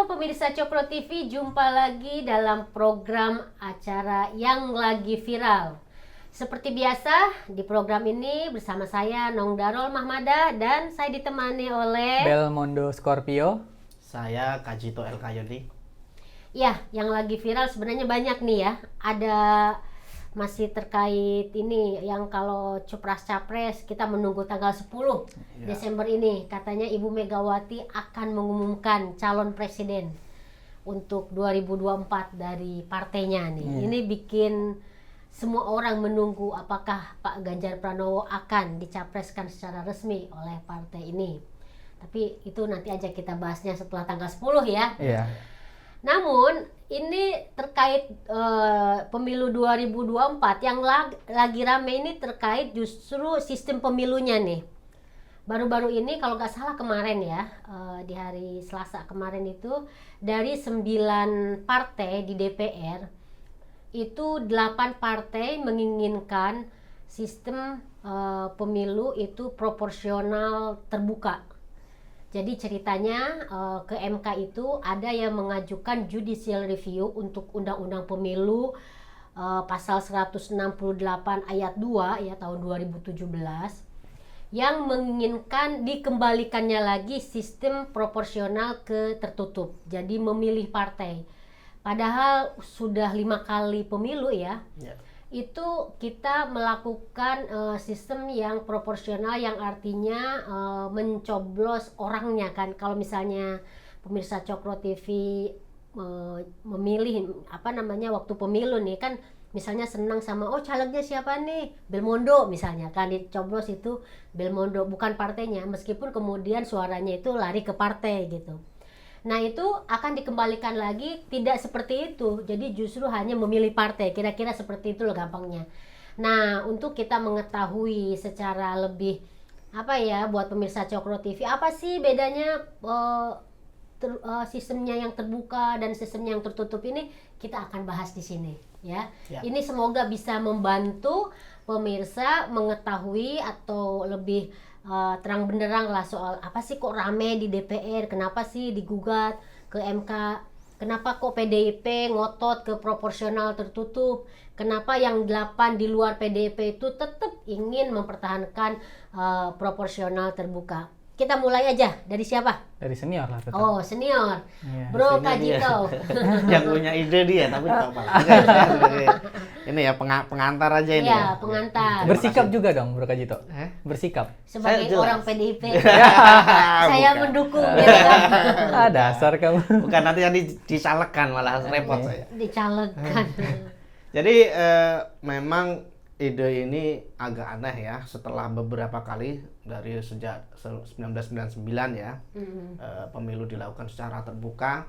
Halo pemirsa Cokro TV, jumpa lagi dalam program acara yang lagi viral. Seperti biasa, di program ini bersama saya Nong Darol Mahmada dan saya ditemani oleh Belmondo Scorpio. Saya Kajito El Kayodi. Ya, yang lagi viral sebenarnya banyak nih ya. Ada masih terkait ini yang kalau Capres kita menunggu tanggal 10 Desember ini. Katanya Ibu Megawati akan mengumumkan calon presiden untuk 2024 dari partainya nih. Ini bikin semua orang menunggu apakah Pak Ganjar Pranowo akan dicapreskan secara resmi oleh partai ini. Tapi itu nanti aja kita bahasnya setelah tanggal 10 ya. Iya. Namun ini terkait pemilu 2024 yang lagi rame ini terkait justru sistem pemilunya nih. Baru-baru ini kalau nggak salah kemarin ya, di hari Selasa kemarin itu dari 9 partai di DPR itu 8 partai menginginkan sistem pemilu itu proporsional terbuka. Jadi ceritanya ke MK itu ada yang mengajukan judicial review untuk Undang-Undang Pemilu pasal 168 ayat 2 ya tahun 2017 yang menginginkan dikembalikannya lagi sistem proporsional ke tertutup. Jadi memilih partai. Padahal sudah 5 kali pemilu ya. Itu kita melakukan sistem yang proporsional yang artinya mencoblos orangnya kan. Kalau misalnya pemirsa Cokro TV memilih waktu pemilu nih kan, misalnya senang sama calegnya siapa nih, Belmondo misalnya kan, dicoblos itu Belmondo bukan partainya, meskipun kemudian suaranya itu lari ke partai gitu. Nah itu akan dikembalikan lagi tidak seperti itu, jadi justru hanya memilih partai, kira-kira seperti itu loh gampangnya. Nah untuk kita mengetahui secara lebih buat pemirsa Cokro TV, apa sih bedanya sistemnya yang terbuka dan sistemnya yang tertutup ini, kita akan bahas di sini ya. Ini semoga bisa membantu pemirsa mengetahui atau lebih terang benderang lah soal apa sih kok rame di DPR, kenapa sih digugat ke MK, kenapa kok PDIP ngotot ke proporsional tertutup, kenapa yang 8 di luar PDIP itu tetap ingin mempertahankan proporsional terbuka. Kita mulai aja dari siapa? Dari senior lah tetap. Oh senior, Iya. Bro Kajito. Yang punya ide dia, tapi tak apa. Ini ya pengantar aja ini. Iya, pengantar. Bersikap juga dong Bro Kajito. Bersikap. Sebagai Saya jelas. orang PDIP, saya Bukan. mendukung gitu kan. Dasar kamu. Bukan, nanti yang dicalekan malah repot saya. Dicalegkan. Jadi memang ide ini agak aneh ya, setelah beberapa kali dari sejak 1999 ya, pemilu dilakukan secara terbuka,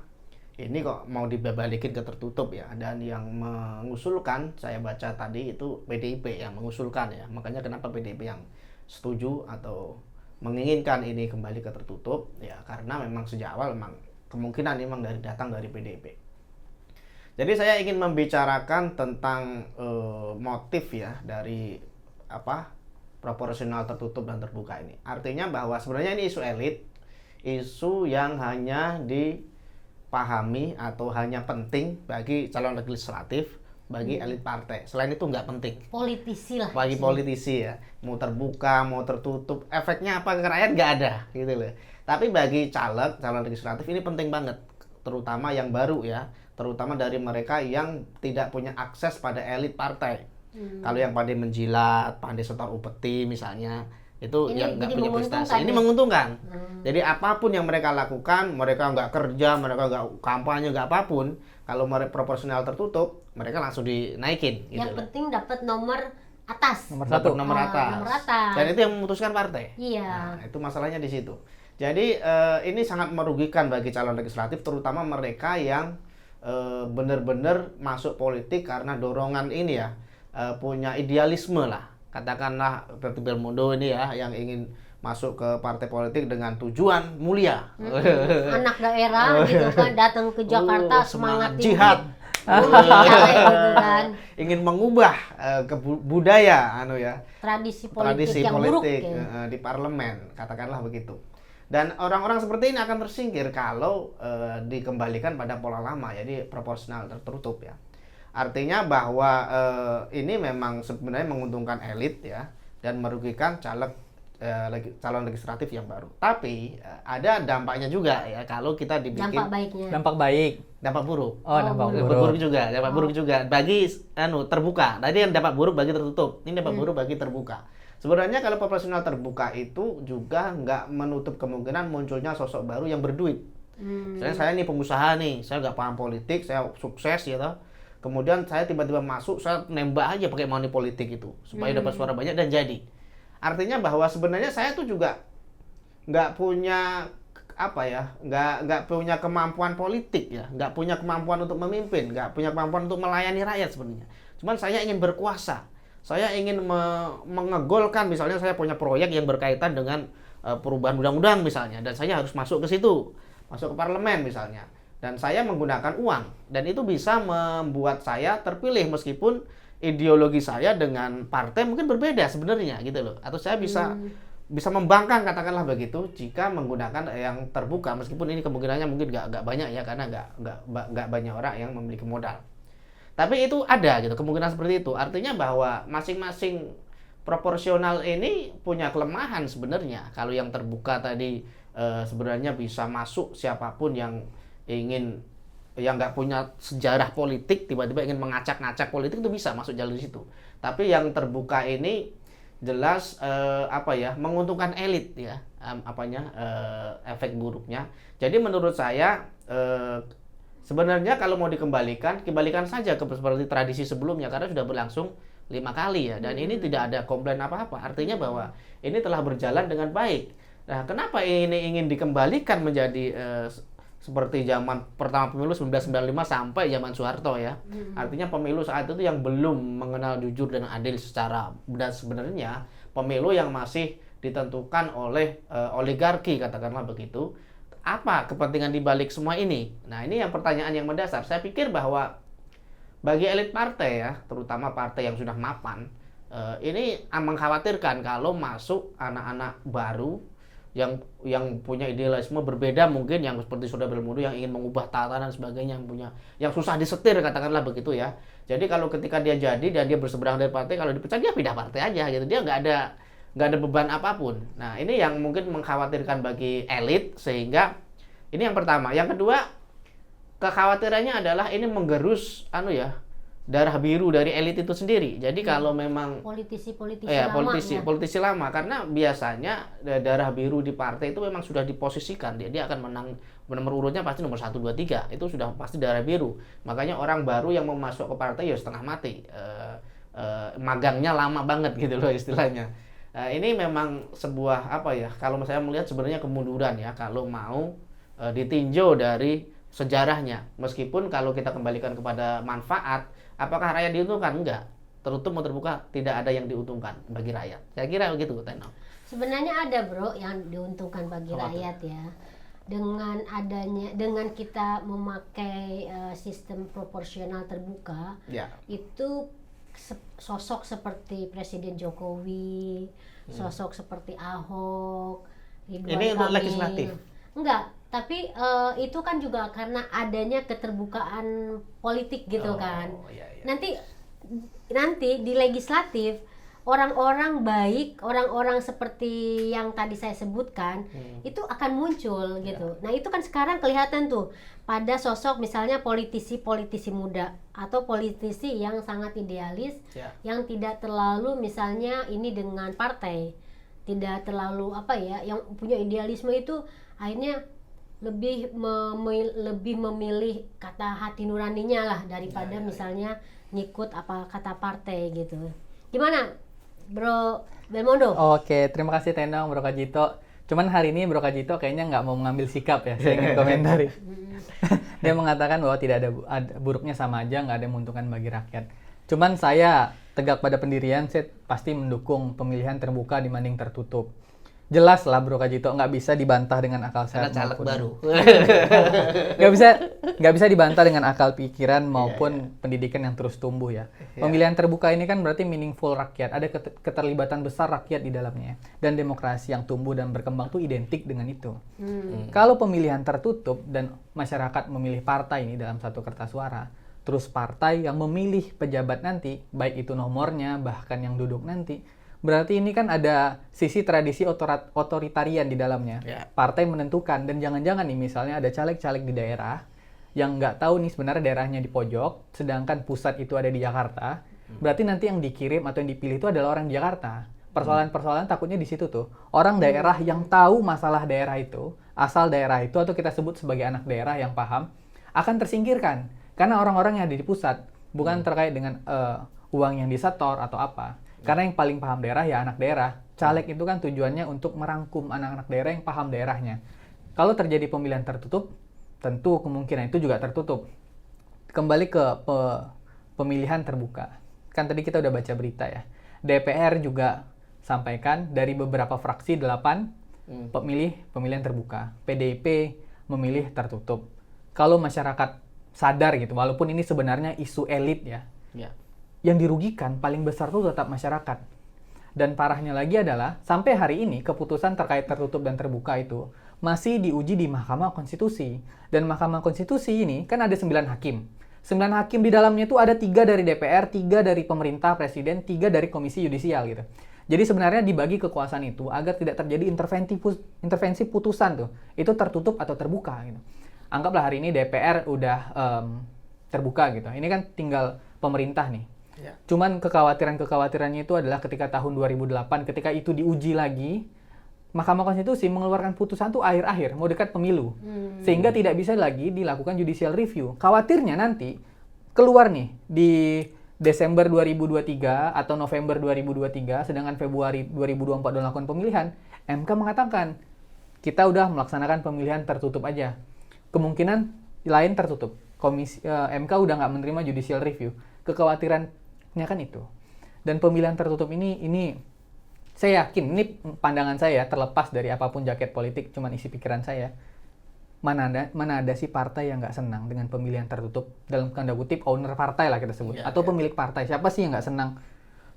ini kok mau dibalikin ke tertutup ya. Dan yang mengusulkan, saya baca tadi itu PDIP yang mengusulkan ya, makanya kenapa PDIP yang setuju atau menginginkan ini kembali ke tertutup ya, karena memang sejak awal memang kemungkinan memang datang dari PDIP. Jadi saya ingin membicarakan tentang motif ya dari proporsional tertutup dan terbuka ini. Artinya bahwa sebenarnya ini isu elit, isu yang hanya dipahami atau hanya penting bagi calon legislatif, bagi elit partai. Selain itu nggak penting. Politisi lah. Bagi politisi ya, mau terbuka, mau tertutup, efeknya apa ke rakyat nggak ada, gitu loh. Tapi bagi calon legislatif ini penting banget, terutama yang baru ya. Terutama dari mereka yang tidak punya akses pada elit partai. Kalau yang pandai menjilat, pandai setor upeti misalnya, itu Ini yang nggak jadi punya prestasi. Ini menguntungkan ya? menguntungkan. Jadi apapun yang mereka lakukan, mereka nggak kerja, mereka nggak kampanye, nggak apapun, kalau mereka proporsional tertutup, mereka langsung dinaikin. Gitu Yang loh. penting dapat nomor atas. Nomor Dapat 1. nomor atas. Nomor atas. Dan itu yang memutuskan partai. Iya. Nah, itu masalahnya di situ. Jadi ini sangat merugikan bagi calon legislatif, terutama mereka yang benar-benar masuk politik karena dorongan ini ya, punya idealisme lah, katakanlah seperti Belmondo ini ya, yang ingin masuk ke partai politik dengan tujuan mulia. Anak daerah gitu kan, datang ke Jakarta semangat tinggi. jihad. Caleg gitu kan. Ingin mengubah budaya tradisi Tradisi politik yang buruk politik gitu. di parlemen, katakanlah begitu. Dan orang-orang seperti ini akan tersingkir kalau dikembalikan pada pola lama, jadi proporsional tertutup ya. Artinya bahwa ini memang sebenarnya menguntungkan elit ya dan merugikan calon legislatif yang baru. Tapi ada dampaknya juga ya kalau kita dibikin Dampak baiknya. Dampak baik. dampak buruk. Oh, dampak buruk. buruk. Dampak buruk juga bagi terbuka. Tadi yang dampak buruk bagi tertutup. Ini dampak buruk bagi terbuka. Sebenarnya kalau proporsional terbuka itu juga nggak menutup kemungkinan munculnya sosok baru yang berduit. Saya nih pengusaha nih, saya nggak paham politik, saya sukses ya toh. Kemudian saya tiba-tiba masuk, saya nembak aja pakai money politik itu supaya dapat suara banyak dan jadi. Artinya bahwa sebenarnya saya tuh juga nggak punya nggak punya kemampuan politik ya, nggak punya kemampuan untuk memimpin, nggak punya kemampuan untuk melayani rakyat sebenarnya. Cuman saya ingin berkuasa, saya ingin mengegolkan, misalnya saya punya proyek yang berkaitan dengan perubahan undang-undang misalnya, dan saya harus masuk ke situ, masuk ke parlemen misalnya, dan saya menggunakan uang, dan itu bisa membuat saya terpilih meskipun ideologi saya dengan partai mungkin berbeda sebenarnya gitu loh, atau saya bisa membangkang katakanlah begitu jika menggunakan yang terbuka, meskipun ini kemungkinannya mungkin nggak banyak ya karena nggak banyak orang yang memiliki modal. Tapi itu ada gitu kemungkinan seperti itu. Artinya bahwa masing-masing proporsional ini punya kelemahan sebenarnya. Kalau yang terbuka tadi sebenarnya bisa masuk siapapun yang nggak punya sejarah politik tiba-tiba ingin mengacak-ngacak politik itu bisa masuk jalur situ. Tapi yang terbuka ini jelas menguntungkan elit ya, efek buruknya. Jadi menurut saya sebenarnya kalau mau kembalikan saja seperti tradisi sebelumnya karena sudah berlangsung 5 kali ya, dan ini tidak ada komplain apa-apa. Artinya bahwa ini telah berjalan dengan baik. Nah, kenapa ini ingin dikembalikan menjadi seperti zaman pertama pemilu 1995 sampai zaman Soeharto ya. Artinya pemilu saat itu yang belum mengenal jujur dan adil dan sebenarnya pemilu yang masih ditentukan oleh oligarki katakanlah begitu. Apa kepentingan di balik semua ini? Nah, ini yang pertanyaan yang mendasar. Saya pikir bahwa bagi elit partai ya, terutama partai yang sudah mapan, ini mengkhawatirkan kalau masuk anak-anak baru yang punya idealisme berbeda mungkin, yang seperti Saudara Belmondo yang ingin mengubah tatanan dan sebagainya, yang susah disetir katakanlah begitu ya. Jadi kalau ketika dia jadi dan dia berseberang dari partai, kalau dipecat dia pindah partai aja gitu, dia nggak ada beban apapun. Nah, ini yang mungkin mengkhawatirkan bagi elit, sehingga ini yang pertama. Yang kedua, kekhawatirannya adalah ini menggerus darah biru dari elit itu sendiri. Jadi kalau memang politisi lama, karena biasanya darah biru di partai itu memang sudah diposisikan, dia akan menang, nomor urutnya pasti nomor 1, 2, 3, itu sudah pasti darah biru. Makanya orang baru yang mau masuk ke partai ya setengah mati, magangnya lama banget gitu loh istilahnya. Ini memang sebuah kalau saya melihat sebenarnya kemunduran ya kalau mau ditinjau dari sejarahnya. Meskipun kalau kita kembalikan kepada manfaat, apakah rakyat diuntungkan? Enggak. Tertutup mau terbuka, tidak ada yang diuntungkan bagi rakyat. Saya kira begitu, Teno. Sebenarnya ada, Bro, yang diuntungkan bagi rakyat ya. Dengan kita memakai sistem proporsional terbuka, itu sosok seperti Presiden Jokowi, sosok seperti Ahok, Ridwan Ini untuk Kamil. legislatif? Enggak, tapi itu kan juga karena adanya keterbukaan politik gitu kan. Iya. Nanti di legislatif orang-orang baik, orang-orang seperti yang tadi saya sebutkan itu akan muncul gitu. Nah, itu kan sekarang kelihatan tuh pada sosok misalnya politisi muda atau politisi yang sangat idealis, yang tidak terlalu misalnya ini dengan partai, tidak terlalu yang punya idealisme itu akhirnya lebih memilih kata hati nuraninya lah daripada misalnya ngikut apa kata partai gitu. Gimana, Bro Belmondo? Oke, terima kasih Tenong, Bro Kajito. Cuman hari ini Bro Kajito kayaknya nggak mau mengambil sikap ya, saya ingin komentari. Dia mengatakan bahwa tidak ada buruknya, sama aja, nggak ada yang menguntungkan bagi rakyat. Cuman saya tegak pada pendirian, saya pasti mendukung pemilihan terbuka dibanding tertutup. jelas lah Bro Kajito, nggak bisa dibantah dengan akal Karena sehat caleg maupun baru. nggak bisa dibantah dengan akal pikiran maupun pendidikan yang terus tumbuh ya. Pemilihan terbuka ini kan berarti meaningful rakyat, ada keterlibatan besar rakyat di dalamnya, dan demokrasi yang tumbuh dan berkembang tuh identik dengan itu. Kalau pemilihan tertutup dan masyarakat memilih partai ini dalam satu kertas suara, terus partai yang memilih pejabat nanti, baik itu nomornya bahkan yang duduk nanti, berarti ini kan ada sisi tradisi otoritarian di dalamnya. Partai menentukan, dan jangan-jangan nih misalnya ada caleg-caleg di daerah yang nggak tahu nih sebenarnya daerahnya di pojok, sedangkan pusat itu ada di Jakarta. Berarti nanti yang dikirim atau yang dipilih itu adalah orang di Jakarta. Persoalan-persoalan takutnya di situ tuh. Orang daerah yang tahu masalah daerah itu, asal daerah itu atau kita sebut sebagai anak daerah yang paham, akan tersingkirkan. Karena orang-orang yang ada di pusat, bukan terkait dengan uang yang disetor atau apa. Karena yang paling paham daerah ya anak daerah. Caleg itu kan tujuannya untuk merangkum anak-anak daerah yang paham daerahnya. Kalau terjadi pemilihan tertutup, tentu kemungkinan itu juga tertutup. Kembali ke pemilihan terbuka. Kan tadi kita udah baca berita ya. DPR juga sampaikan dari beberapa fraksi 8 pemilihan terbuka. PDIP memilih tertutup. Kalau masyarakat sadar gitu, walaupun ini sebenarnya isu elit ya. Yang dirugikan paling besar tuh tetap masyarakat. Dan parahnya lagi adalah sampai hari ini keputusan terkait tertutup dan terbuka itu masih diuji di Mahkamah Konstitusi. Dan Mahkamah Konstitusi ini kan ada 9 hakim. 9 hakim di dalamnya itu ada 3 dari DPR, 3 dari pemerintah, presiden, 3 dari komisi yudisial gitu. Jadi sebenarnya dibagi kekuasaan itu agar tidak terjadi intervensi putusan tuh. Itu tertutup atau terbuka gitu. Anggaplah hari ini DPR udah terbuka gitu. Ini kan tinggal pemerintah nih. Cuman kekhawatirannya itu adalah ketika tahun 2008, ketika itu diuji lagi, Mahkamah Konstitusi mengeluarkan putusan tuh akhir-akhir, mau dekat pemilu. Sehingga tidak bisa lagi dilakukan judicial review. Khawatirnya nanti keluar nih di Desember 2023 atau November 2023, sedangkan Februari 2024 dilakukan pemilihan, MK mengatakan, kita udah melaksanakan pemilihan tertutup aja. Kemungkinan lain tertutup. MK udah nggak menerima judicial review. Kekhawatirannya kan itu. Dan pemilihan tertutup ini saya yakin, ini pandangan saya terlepas dari apapun jaket politik, cuman isi pikiran saya. Mana ada sih partai yang nggak senang dengan pemilihan tertutup, dalam tanda kutip owner partai lah kita sebut, atau pemilik partai. Siapa sih yang nggak senang?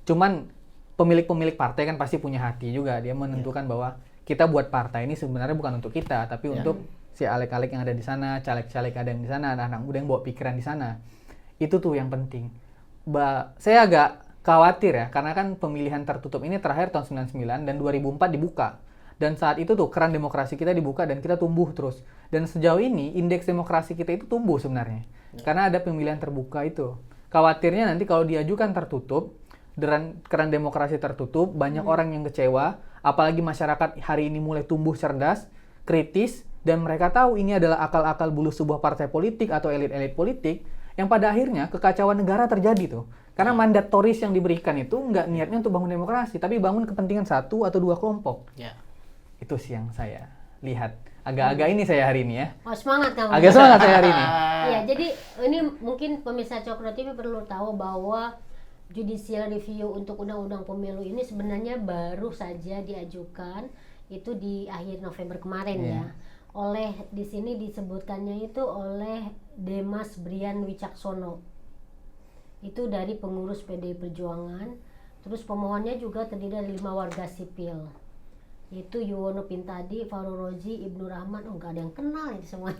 Cuman pemilik partai kan pasti punya hati juga. Dia menentukan bahwa kita buat partai ini sebenarnya bukan untuk kita, tapi untuk si alek-alek yang ada di sana, caleg-caleg ada yang di sana, anak-anak muda yang bawa pikiran di sana. Itu tuh yang penting. Saya agak khawatir ya, karena kan pemilihan tertutup ini terakhir tahun 99 dan 2004 dibuka. Dan saat itu tuh keran demokrasi kita dibuka dan kita tumbuh terus. Dan sejauh ini indeks demokrasi kita itu tumbuh sebenarnya. Karena ada pemilihan terbuka itu. Khawatirnya nanti kalau diajukan tertutup, keran demokrasi tertutup, banyak orang yang kecewa, apalagi masyarakat hari ini mulai tumbuh cerdas, kritis, dan mereka tahu ini adalah akal-akal bulus sebuah partai politik atau elit-elit politik, yang pada akhirnya kekacauan negara terjadi tuh. Karena mandatoris yang diberikan itu nggak niatnya untuk bangun demokrasi, tapi bangun kepentingan 1 atau 2 kelompok. Itu sih yang saya lihat. Agak-agak ini saya hari ini ya. Oh, semangat kamu. Agak semangat saya hari ini. Iya, jadi ini mungkin pemirsa Cokro TV perlu tahu bahwa judicial review untuk undang-undang pemilu ini sebenarnya baru saja diajukan itu di akhir November kemarin ya. Oleh di sini disebutkannya itu oleh Demas Brian Wicaksono. Itu dari pengurus PDI Perjuangan. Terus pemohonnya juga terdiri dari 5 warga sipil. Itu Yuwono Pintadi, Farul Roji, Ibnu Rahman. Oh, nggak ada yang kenal ini semuanya.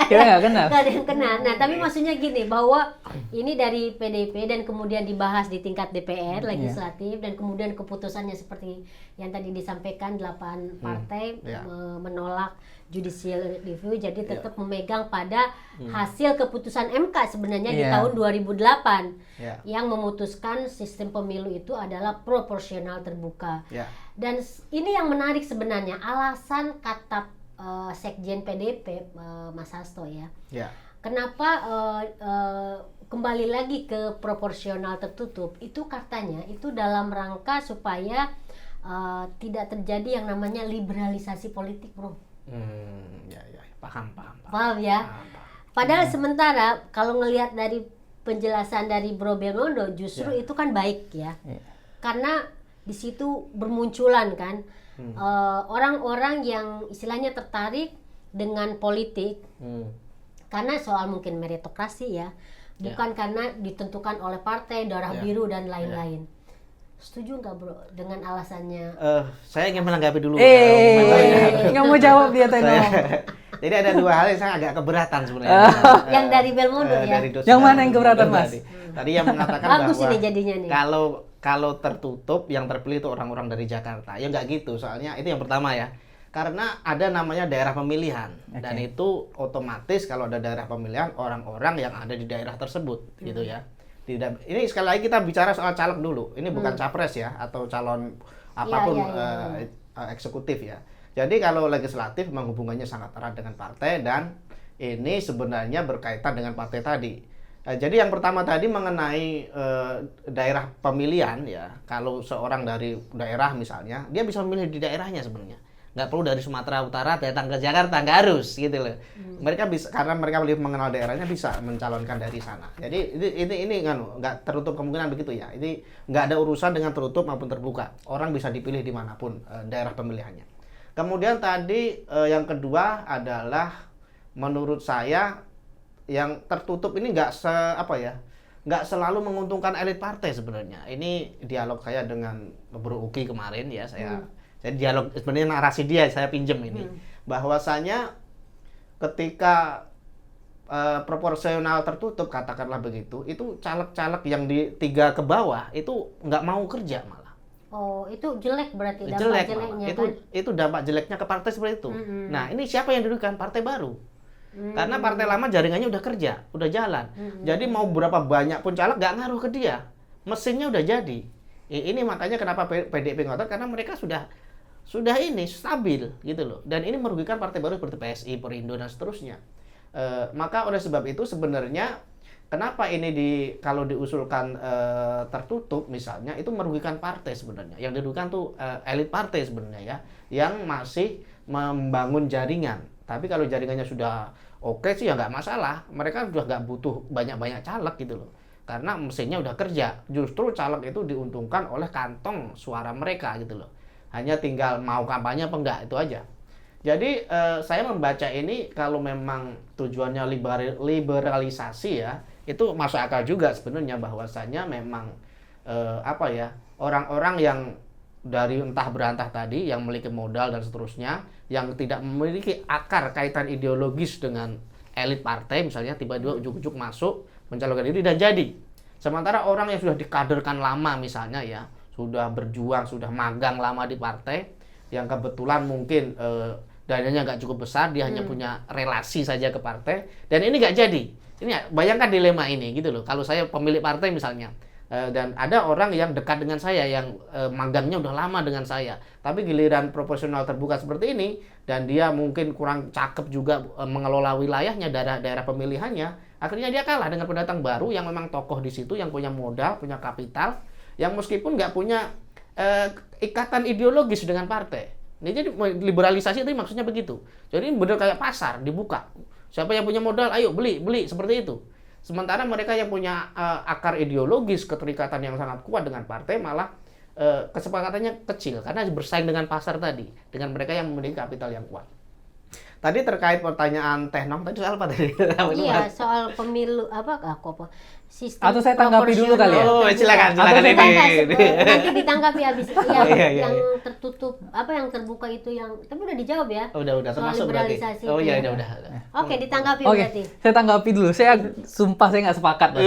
Nggak kenal. Nggak ada yang kenal. Nah, tapi maksudnya gini, bahwa ini dari PDIP dan kemudian dibahas di tingkat DPR, legislatif, dan kemudian keputusannya seperti yang tadi disampaikan 8 partai menolak judicial review, jadi tetap memegang pada hasil keputusan MK sebenarnya di tahun 2008 yang memutuskan sistem pemilu itu adalah proporsional terbuka. Dan ini yang menarik sebenarnya, alasan kata Sekjen PDIP Mas Hasto ya. Kenapa kembali lagi ke proporsional tertutup, itu katanya itu dalam rangka supaya tidak terjadi yang namanya liberalisasi politik, bro. Paham ya. Padahal sementara kalau ngelihat dari penjelasan dari Bro Belmondo justru itu kan baik ya. Karena di situ bermunculan kan orang-orang yang istilahnya tertarik dengan politik karena soal mungkin meritokrasi ya, bukan karena ditentukan oleh partai, darah biru dan lain-lain. Setuju nggak bro dengan alasannya? Saya ingin menanggapi dulu. Nggak mau jawab dia Tenong. Jadi ada dua hal yang saya agak keberatan sebenarnya. Yang dari Belmondo ya? Dari dosen Yang mana yang keberatan, Mas? Tadi yang mengatakan Bagus bahwa ini jadinya nih. kalau tertutup yang terpilih itu orang-orang dari Jakarta. Ya nggak gitu, soalnya itu yang pertama ya. Karena ada namanya daerah pemilihan dan itu otomatis kalau ada daerah pemilihan orang-orang yang ada di daerah tersebut gitu ya. Tidak, ini sekali lagi kita bicara soal caleg dulu. Ini bukan capres ya atau calon apapun eksekutif ya. Jadi kalau legislatif memang hubungannya sangat erat dengan partai dan ini sebenarnya berkaitan dengan partai tadi. Jadi yang pertama tadi mengenai daerah pemilihan ya. Kalau seorang dari daerah misalnya, dia bisa memilih di daerahnya sebenarnya. Nggak perlu dari Sumatera Utara datang ke Jakarta, nggak harus gitu loh. Mereka bisa, karena mereka lebih mengenal daerahnya, bisa mencalonkan dari sana. Jadi ini kan nggak tertutup kemungkinan begitu ya. Ini nggak ada urusan dengan tertutup maupun terbuka. Orang bisa dipilih dimanapun daerah pemilihannya. Kemudian tadi yang kedua adalah menurut saya yang tertutup ini nggak selalu menguntungkan elit partai sebenarnya. Ini dialog saya dengan Bro Uki kemarin ya, saya dialog sebenarnya narasi dia saya pinjem ini bahwasanya ketika proporsional tertutup katakanlah begitu, itu caleg-caleg yang di 3 ke bawah itu nggak mau kerja malah. Oh, itu jelek berarti dampak Jelek jeleknya malah. kan? Itu dampak jeleknya ke partai seperti itu. Nah, ini siapa yang dirugikan? Partai baru. Karena partai lama jaringannya udah kerja, udah jalan. Jadi mau berapa banyak pun caleg nggak ngaruh ke dia. Mesinnya udah jadi. Ini makanya kenapa PDIP ngotot, karena mereka sudah ini stabil gitu loh. Dan ini merugikan partai baru seperti PSI, Perindo dan seterusnya. Maka oleh sebab itu sebenarnya kenapa ini kalau diusulkan tertutup misalnya, itu merugikan partai sebenarnya. Yang dirugikan tuh elit partai sebenarnya ya, yang masih membangun jaringan. Tapi kalau jaringannya sudah oke sih ya nggak masalah. Mereka sudah nggak butuh banyak-banyak caleg gitu loh. Karena mesinnya udah kerja. Justru caleg itu diuntungkan oleh kantong suara mereka gitu loh. Hanya tinggal mau kampanye apa enggak, itu aja. Jadi saya membaca ini kalau memang tujuannya liberalisasi ya, itu masuk akal juga sebenarnya bahwasanya memang orang-orang yang dari entah berantah tadi yang memiliki modal dan seterusnya, yang tidak memiliki akar kaitan ideologis dengan elit partai misalnya, tiba-tiba ujuk-ujuk masuk mencalonkan diri dan jadi. Sementara orang yang sudah dikaderkan lama misalnya ya, sudah berjuang, sudah magang lama di partai, yang kebetulan mungkin dananya nggak cukup besar, dia hanya punya relasi saja ke partai, dan ini nggak jadi. Ini bayangkan dilema ini gitu loh. Kalau saya pemilik partai misalnya, dan ada orang yang dekat dengan saya, yang magangnya udah lama dengan saya, tapi giliran proporsional terbuka seperti ini, dan dia mungkin kurang cakep juga mengelola wilayahnya, daerah pemilihannya, akhirnya dia kalah dengan pendatang baru yang memang tokoh di situ, yang punya modal, punya kapital, yang meskipun nggak punya ikatan ideologis dengan partai. Ini jadi liberalisasi itu maksudnya begitu. Jadi ini benar kayak pasar dibuka. Siapa yang punya modal, ayo beli seperti itu. Sementara mereka yang punya akar ideologis, keterikatan yang sangat kuat dengan partai, malah kesepakatannya kecil karena bersaing dengan pasar tadi, dengan mereka yang memiliki kapital yang kuat. Tadi terkait pertanyaan Tenong, tadi soal apa tadi? Iya, soal pemilu sistem atau saya tanggapi dulu kali ya? Oh, silakan nanti ini. ditanggapi habis yang tertutup, yang terbuka itu yang tapi udah dijawab ya? Udah soal termasuk berarti. liberalisasi Oh iya, itu. udah. Oke, ditanggapi Oke, berarti. saya tanggapi dulu. Sumpah saya nggak sepakat, Mas.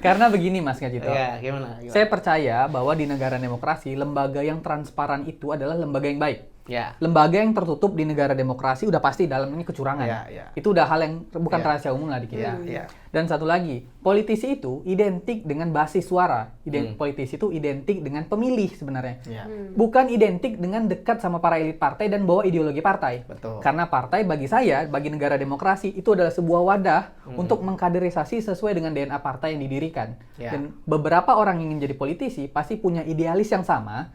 Karena begini, Mas Kajito. Iya, gimana? Saya percaya bahwa di negara demokrasi, lembaga yang transparan itu adalah lembaga yang baik. Ya. Lembaga yang tertutup di negara demokrasi udah pasti dalamnya kecurangan. Ya. Itu udah hal yang bukan rahasia umum lah di kita. Ya. Dan satu lagi, politisi itu identik dengan basis suara. Politisi itu identik dengan pemilih sebenarnya. Ya. Bukan identik dengan dekat sama para elit partai dan bawa ideologi partai. Betul. Karena partai bagi saya, bagi negara demokrasi, itu adalah sebuah wadah untuk mengkaderisasi sesuai dengan DNA partai yang didirikan. Ya. Dan beberapa orang yang ingin jadi politisi pasti punya idealis yang sama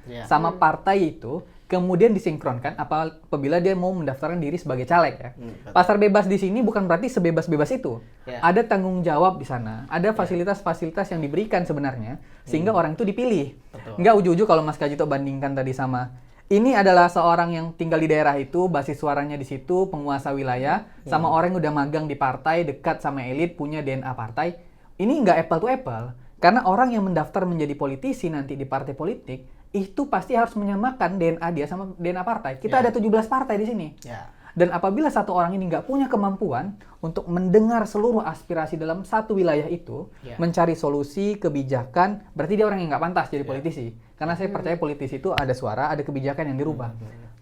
partai itu, kemudian disinkronkan apabila dia mau mendaftarkan diri sebagai caleg ya. Pasar bebas di sini bukan berarti sebebas-bebas itu. Ya. Ada tanggung tanggung jawab di sana. Ada fasilitas-fasilitas yang diberikan sebenarnya sehingga orang itu dipilih. Betul. Nggak ujuk-ujuk kalau Mas Kajito bandingkan tadi sama ini adalah seorang yang tinggal di daerah itu, basis suaranya di situ, penguasa wilayah, sama orang yang udah magang di partai, dekat sama elit, punya DNA partai. Ini nggak apple to apple. Karena orang yang mendaftar menjadi politisi nanti di partai politik, itu pasti harus menyamakan DNA dia sama DNA partai. Kita ada 17 partai di sini. Ya. Dan apabila satu orang ini nggak punya kemampuan untuk mendengar seluruh aspirasi dalam satu wilayah itu, mencari solusi, kebijakan, berarti dia orang yang nggak pantas jadi politisi. Karena saya percaya politisi itu ada suara, ada kebijakan yang dirubah.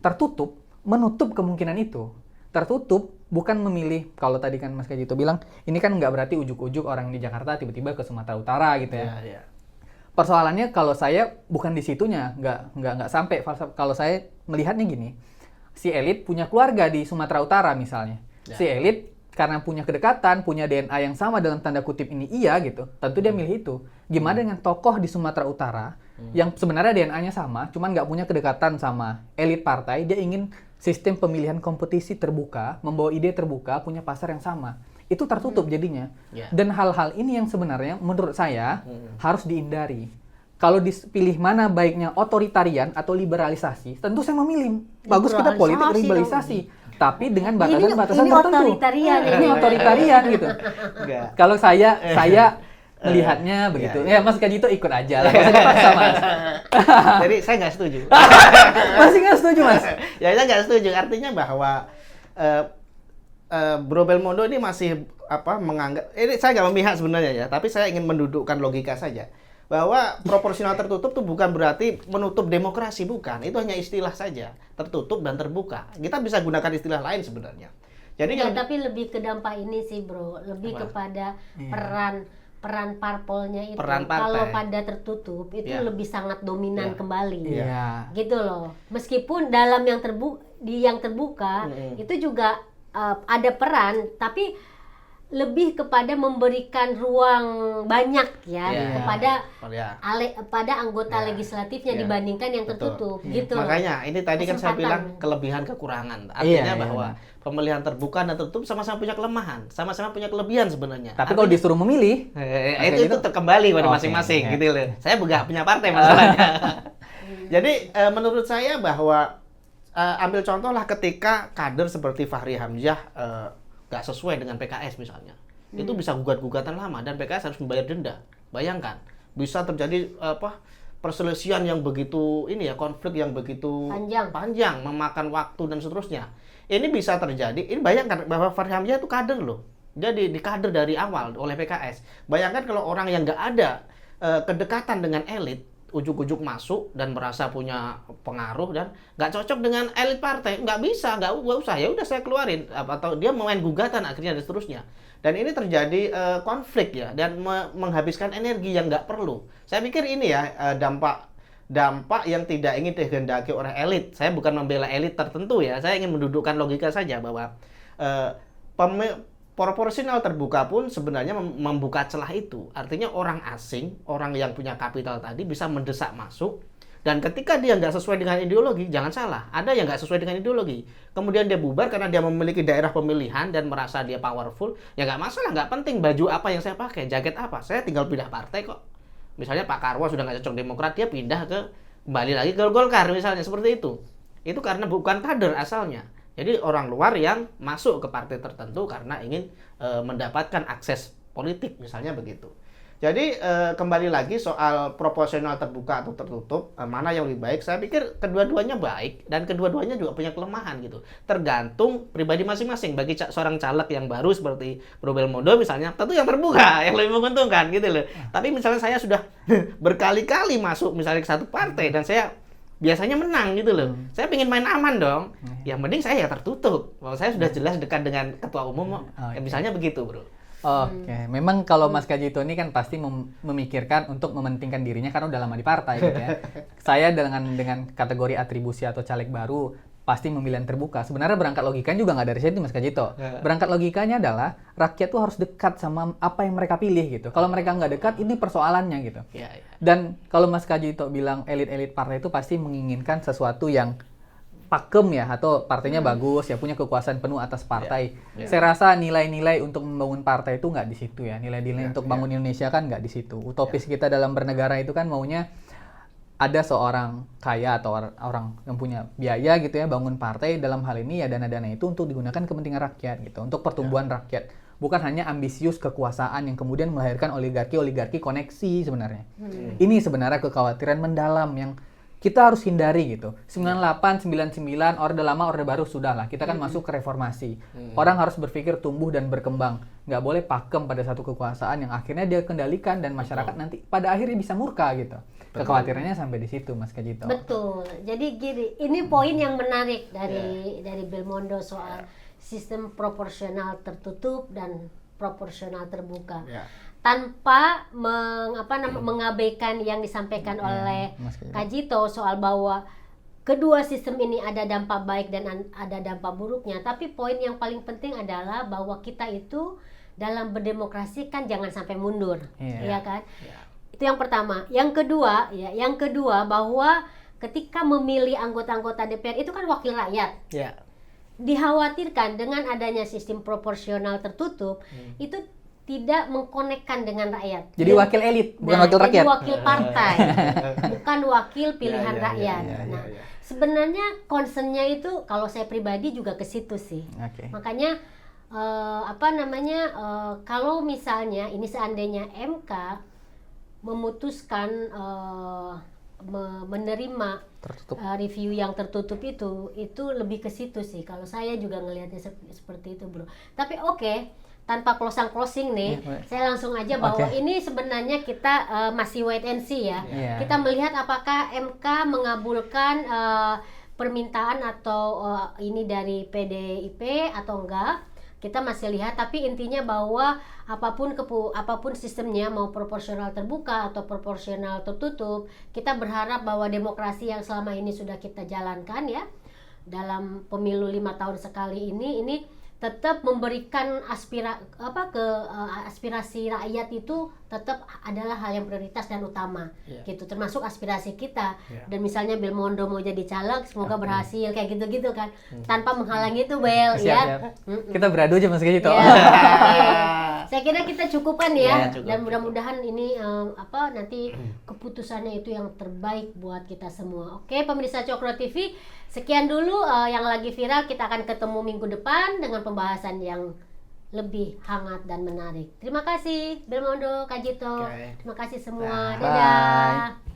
Tertutup, menutup kemungkinan itu. Tertutup, bukan memilih, kalau tadi kan Mas Kajito bilang, ini kan nggak berarti ujuk-ujuk orang di Jakarta tiba-tiba ke Sumatera Utara gitu ya. Persoalannya kalau saya bukan di situnya, nggak sampai. Kalau saya melihatnya gini, si elit punya keluarga di Sumatera Utara misalnya. Si elit karena punya kedekatan, punya DNA yang sama dalam tanda kutip ini iya gitu, tentu dia milih itu. Gimana dengan tokoh di Sumatera Utara yang sebenarnya DNA-nya sama, cuman nggak punya kedekatan sama elit partai, dia ingin sistem pemilihan kompetisi terbuka, membawa ide terbuka, punya pasar yang sama. Itu tertutup jadinya. Dan hal-hal ini yang sebenarnya menurut saya harus dihindari. Kalau dipilih mana baiknya otoritarian atau liberalisasi, tentu saya memilih bagus kita politik liberalisasi, tapi dengan batasan-batasan tertentu. Ini otoritarian gitu. Kalau saya melihatnya begitu. Ya Mas Kajito ikut aja lah, nggak usah dipaksa Mas. Jadi saya nggak setuju. Masih nggak setuju Mas? Ya saya nggak setuju. Artinya bahwa Bro Belmondo ini masih menganggap, ini saya nggak memihak sebenarnya ya, tapi saya ingin mendudukkan logika saja. Bahwa proporsional tertutup itu bukan berarti menutup demokrasi, bukan. Itu hanya istilah saja, tertutup dan terbuka. Kita bisa gunakan istilah lain sebenarnya. Jadi tapi lebih ke dampak ini sih bro, lebih kepada peran parpolnya itu. Kalau pada tertutup itu lebih sangat dominan kembali, gitu loh. Meskipun dalam yang terbuka itu juga ada peran, tapi lebih kepada memberikan ruang banyak kepada anggota legislatifnya dibandingkan yang tertutup gitu. Makanya ini tadi kan saya bilang kelebihan kekurangan. Artinya bahwa pemilihan terbuka dan tertutup sama-sama punya kelemahan, sama-sama punya kelebihan sebenarnya. Tapi kalau disuruh memilih, itu terkembali pada masing-masing gitu loh. Saya nggak punya partai masalahnya. Jadi menurut saya bahwa ambil contoh lah ketika kader seperti Fahri Hamzah nggak sesuai dengan PKS misalnya, itu bisa gugat-gugatan lama dan PKS harus membayar denda. Bayangkan, bisa terjadi perselisihan yang begitu konflik yang begitu panjang, memakan waktu dan seterusnya. Ini bisa terjadi. Ini bayangkan bahwa Fahri Hamzah itu kader loh, jadi dikader dari awal oleh PKS. Bayangkan kalau orang yang nggak ada kedekatan dengan elit, ujuk-ujuk masuk dan merasa punya pengaruh dan nggak cocok dengan elit partai, nggak usah, ya udah saya keluarin, atau dia main gugatan akhirnya dan seterusnya. Dan ini terjadi konflik ya, dan menghabiskan energi yang nggak perlu. Saya pikir ini ya dampak yang tidak ingin dikehendaki oleh elit. Saya bukan membela elit tertentu ya, saya ingin mendudukkan logika saja bahwa proporsional terbuka pun sebenarnya membuka celah itu. Artinya orang asing, orang yang punya kapital tadi bisa mendesak masuk. Dan ketika dia nggak sesuai dengan ideologi, jangan salah, ada yang nggak sesuai dengan ideologi. Kemudian dia bubar karena dia memiliki daerah pemilihan dan merasa dia powerful. Ya nggak masalah, nggak penting baju apa yang saya pakai, jaket apa. Saya tinggal pindah partai kok. Misalnya Pak Karwo sudah nggak cocok Demokrat, dia pindah kembali lagi ke Golkar misalnya, seperti itu. Itu karena bukan kader asalnya. Jadi orang luar yang masuk ke partai tertentu karena ingin mendapatkan akses politik misalnya begitu. Jadi kembali lagi soal proporsional terbuka atau tertutup, mana yang lebih baik? Saya pikir kedua-duanya baik dan kedua-duanya juga punya kelemahan gitu. Tergantung pribadi masing-masing. Bagi seorang caleg yang baru seperti Bro Belmondo misalnya, tentu yang terbuka yang lebih menguntungkan gitu loh. Tapi misalnya saya sudah berkali-kali masuk misalnya ke satu partai dan saya biasanya menang gitu loh. Saya pengen main aman dong. Yang mending saya ya tertutup. Kalau saya sudah jelas dekat dengan ketua umum, misalnya begitu, bro. Oke, memang kalau Mas Kajito ini kan pasti memikirkan untuk mementingkan dirinya karena udah lama di partai gitu ya. Saya dengan kategori atribusi atau caleg baru pasti memilih yang terbuka. Sebenarnya berangkat logikanya juga nggak dari situ Mas Kajito. Berangkat logikanya adalah rakyat tuh harus dekat sama apa yang mereka pilih gitu. Kalau mereka nggak dekat, ini persoalannya gitu. Dan kalau Mas Kajito bilang elit-elit partai itu pasti menginginkan sesuatu yang pakem ya, atau partainya bagus ya, punya kekuasaan penuh atas partai. Ya. Saya rasa nilai-nilai untuk membangun partai itu nggak di situ ya. Nilai-nilai untuk bangun Indonesia kan nggak di situ. Utopis kita dalam bernegara itu kan maunya ada seorang kaya atau orang yang punya biaya gitu ya bangun partai, dalam hal ini ya dana-dana itu untuk digunakan kepentingan rakyat gitu, untuk pertumbuhan rakyat. Bukan hanya ambisius kekuasaan yang kemudian melahirkan oligarki koneksi sebenarnya. Ini sebenarnya kekhawatiran mendalam yang kita harus hindari gitu. 98, 99, Orde Lama, Orde Baru sudahlah. Kita kan masuk ke reformasi. Orang harus berpikir tumbuh dan berkembang. Nggak boleh pakem pada satu kekuasaan yang akhirnya dia kendalikan dan masyarakat nanti pada akhirnya bisa murka gitu. Kekhawatirannya sampai di situ, Mas Kajito. Betul. Jadi gini, ini poin yang menarik dari Belmondo soal sistem proporsional tertutup dan proporsional terbuka. Tanpa mengabaikan yang disampaikan oleh Kajito soal bahwa kedua sistem ini ada dampak baik dan ada dampak buruknya. Tapi poin yang paling penting adalah bahwa kita itu dalam berdemokrasi kan jangan sampai mundur, ya kan? Itu yang pertama. Yang kedua bahwa ketika memilih anggota-anggota DPR itu kan wakil rakyat. Dikhawatirkan dengan adanya sistem proporsional tertutup itu tidak mengkonekkan dengan rakyat. Jadi wakil elit, bukan wakil rakyat. Jadi wakil partai, bukan wakil pilihan rakyat. Sebenarnya concernnya itu kalau saya pribadi juga ke situ sih. Makanya kalau misalnya ini seandainya MK memutuskan menerima review yang tertutup itu lebih ke situ sih. Kalau saya juga ngelihatnya seperti itu, bro. Tapi tanpa closing nih, saya langsung aja bahwa ini sebenarnya kita masih wait and see ya. Kita melihat apakah MK mengabulkan permintaan atau ini dari PDIP atau enggak. Kita masih lihat, tapi intinya bahwa apapun sistemnya, mau proporsional terbuka atau proporsional tertutup, kita berharap bahwa demokrasi yang selama ini sudah kita jalankan ya dalam pemilu 5 tahun sekali ini tetap memberikan aspirasi rakyat itu tetap adalah hal yang prioritas dan utama gitu, termasuk aspirasi kita. Dan misalnya Belmondo mau jadi caleg, semoga berhasil kayak gitu-gitu kan, tanpa menghalangi itu Bel. Siap. Kita beradu aja Mas Kajito. Saya kira kita cukupkan ya, cukup, dan mudah-mudahan ini nanti keputusannya itu yang terbaik buat kita semua. Oke, pemirsa Cokro TV, sekian dulu yang lagi viral. Kita akan ketemu minggu depan dengan pembahasan yang lebih hangat dan menarik. Terima kasih Belmondo, Kajito. Terima kasih semua. Dadah.